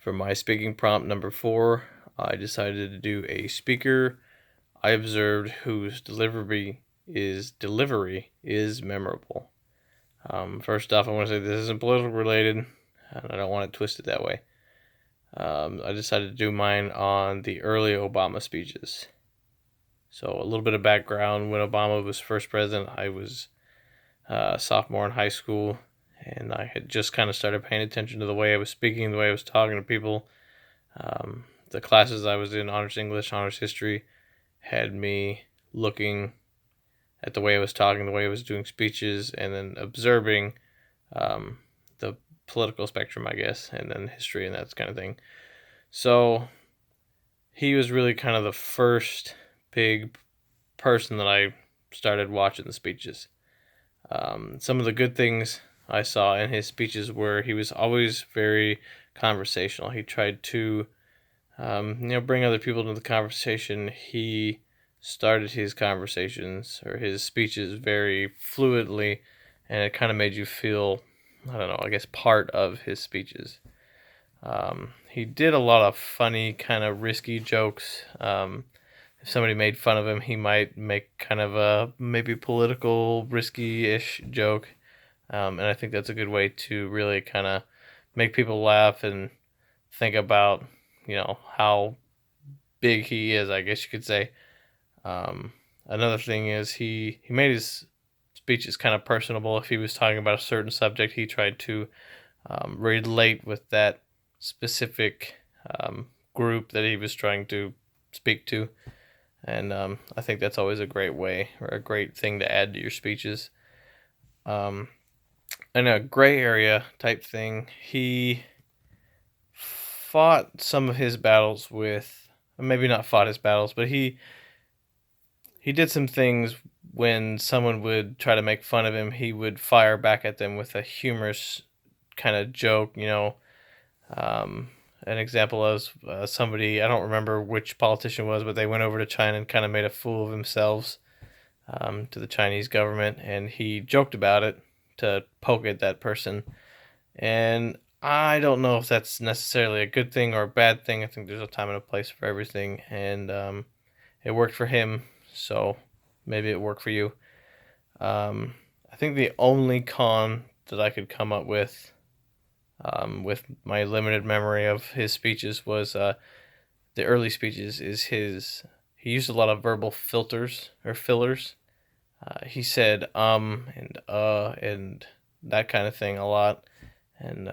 For my speaking prompt number 4, I decided to do a speaker I observed whose delivery is memorable. First off, I want to say this isn't political related, and I don't want it twisted that way. I decided to do mine on the early Obama speeches. So a little bit of background: when Obama was first president, I was a sophomore in high school, and I had just kind of started paying attention to the way I was speaking, the way I was talking to people. The classes I was in, honors English, honors history, had me looking at the way I was talking, the way I was doing speeches, and then observing the political spectrum, I guess, and then history and that kind of thing. So he was really kind of the first big person that I started watching the speeches. Some of the good things I saw in his speeches were he was always very conversational. He tried to, bring other people into the conversation. He started his conversations or his speeches very fluidly, and it kind of made you feel, I don't know, I guess part of his speeches. He did a lot of funny, kind of risky jokes. If somebody made fun of him, he might make kind of a maybe political, risky-ish joke. And I think that's a good way to really kind of make people laugh and think about, how big he is, I guess you could say. Another thing is he made his speeches kind of personable. If he was talking about a certain subject, he tried to relate with that specific group that he was trying to speak to. And I think that's always a great way or a great thing to add to your speeches. In a gray area type thing, he fought some of his battles with, maybe not fought his battles, but he did some things when someone would try to make fun of him. He would fire back at them with a humorous kind of joke. An example is somebody, I don't remember which politician it was, but they went over to China and kind of made a fool of themselves to the Chinese government, and he joked about it to poke at that person. And I don't know if that's necessarily a good thing or a bad thing. I think there's a time and a place for everything, and it worked for him, so maybe it worked for you. I think the only con that I could come up with my limited memory of his speeches was the early speeches is he used a lot of verbal filters or fillers. He said and that kind of thing a lot, and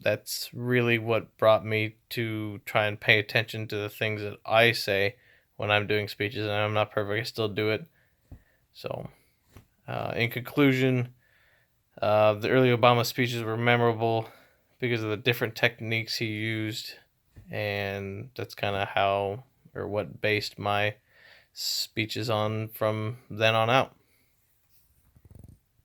that's really what brought me to try and pay attention to the things that I say when I'm doing speeches. And I'm not perfect, I still do it. So in conclusion, the early Obama speeches were memorable because of the different techniques he used, and that's kind of how or what based my speeches on from then on out.